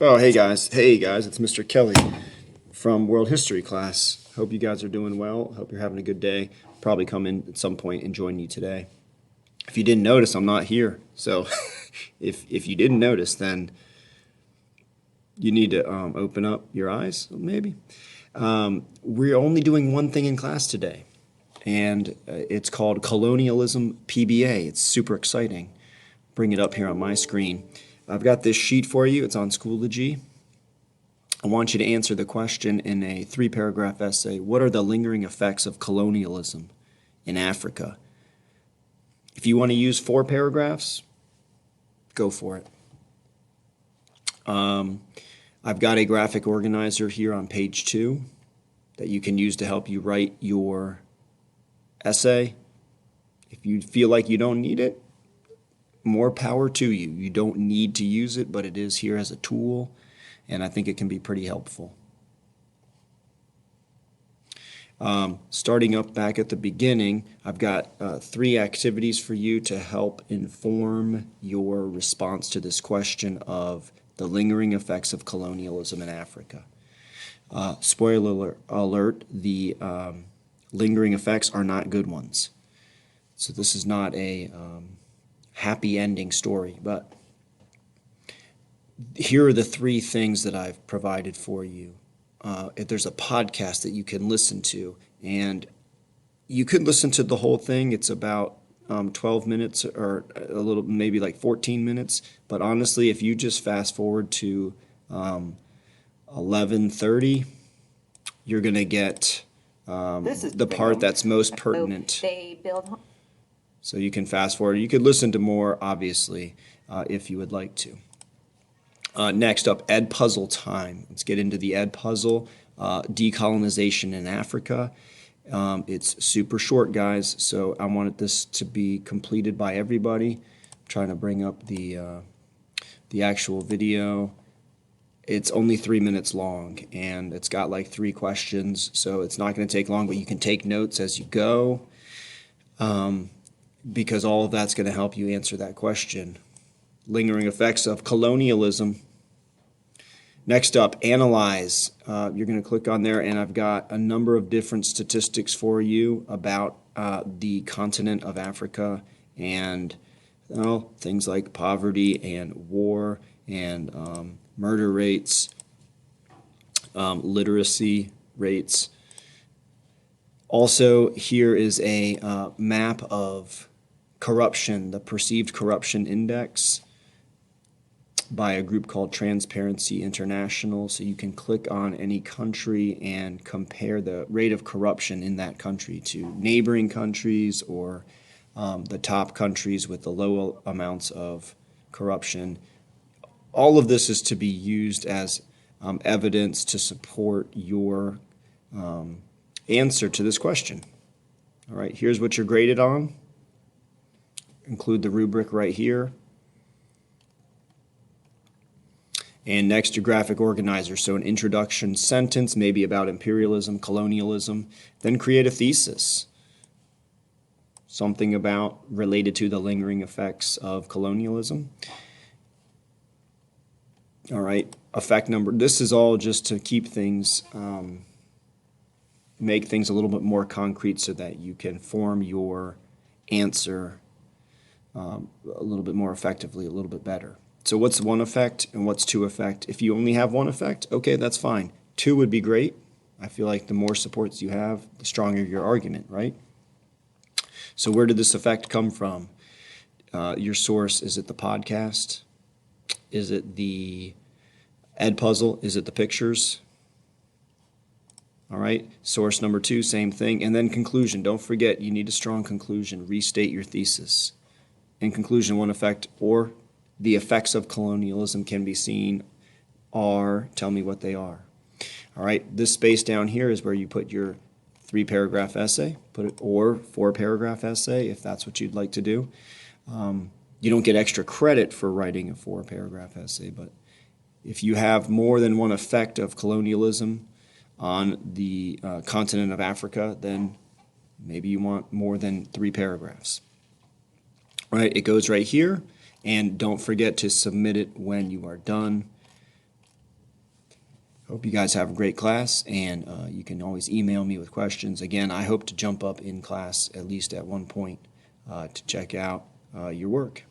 Oh, hey guys. Hey guys, it's Mr. Kelly from World History class. Hope you guys are doing well. Hope you're having a good day. Probably come in at some point and join you today. If you didn't notice, I'm not here. So if you didn't notice, then you need to open up your eyes, maybe. We're only doing one thing in class today, and it's called Colonialism PBA. It's super exciting. Bring it up here on my screen. I've got this sheet for you. It's on Schoology. I want you to answer the question in a 3-paragraph essay. What are the lingering effects of colonialism in Africa? If you want to use 4 paragraphs, go for it. I've got a graphic organizer here on page 2 that you can use to help you write your essay. If you feel like you don't need it, more power to you. You don't need to use it, but it is here as a tool, and I think it can be pretty helpful. Starting up back at the beginning, I've got 3 activities for you to help inform your response to this question of the lingering effects of colonialism in Africa. Spoiler alert, the lingering effects are not good ones. So this is not a happy ending story, but here are the 3 things that I've provided for you. If there's a podcast that you can listen to, and you could listen to the whole thing. It's about 12 minutes or a little, maybe like 14 minutes. But honestly, if you just fast forward to 11:30, you're going to get the part that's most pertinent. They build. So you can fast forward. You could listen to more, obviously, if you would like to. Next up, Ed Puzzle time. Let's get into the Ed Puzzle. Decolonization in Africa. It's super short, guys, so I wanted this to be completed by everybody. I'm trying to bring up the actual video. It's only 3 minutes long, and it's got like 3 questions, so it's not going to take long, but you can take notes as you go. Because all of that's going to help you answer that question. Lingering effects of colonialism. Next up, analyze. You're going to click on there, and I've got a number of different statistics for you about the continent of Africa and things like poverty and war and murder rates, literacy rates. Also, here is a map of corruption, the perceived corruption index by a group called Transparency International. So you can click on any country and compare the rate of corruption in that country to neighboring countries or the top countries with the low amounts of corruption. All of this is to be used as evidence to support your answer to this question. All right, here's what you're graded on. Include the rubric right here. And next, your graphic organizer. So an introduction sentence, maybe about imperialism, colonialism. Then create a thesis. Something about related to the lingering effects of colonialism. All right, effect number. This is all just to keep things, make things a little bit more concrete so that you can form your answer a little bit more effectively, a little bit better. So what's 1 effect and what's 2 effect? If you only have 1 effect, okay, that's fine. 2 would be great. I feel like the more supports you have, the stronger your argument, right? So where did this effect come from? Your source, is it the podcast? Is it the Ed Puzzle? Is it the pictures? All right, source number 2, same thing. And then conclusion. Don't forget, you need a strong conclusion. Restate your thesis. In conclusion, 1 effect or the effects of colonialism can be seen are, tell me what they are. All right, this space down here is where you put your 3-paragraph essay, put it, or 4-paragraph essay if that's what you'd like to do. You don't get extra credit for writing a 4-paragraph essay, but if you have more than 1 effect of colonialism on the continent of Africa, then maybe you want more than 3 paragraphs. All right, it goes right here. And don't forget to submit it when you are done. Hope you guys have a great class, and you can always email me with questions. Again, I hope to jump up in class at least at one point to check out your work.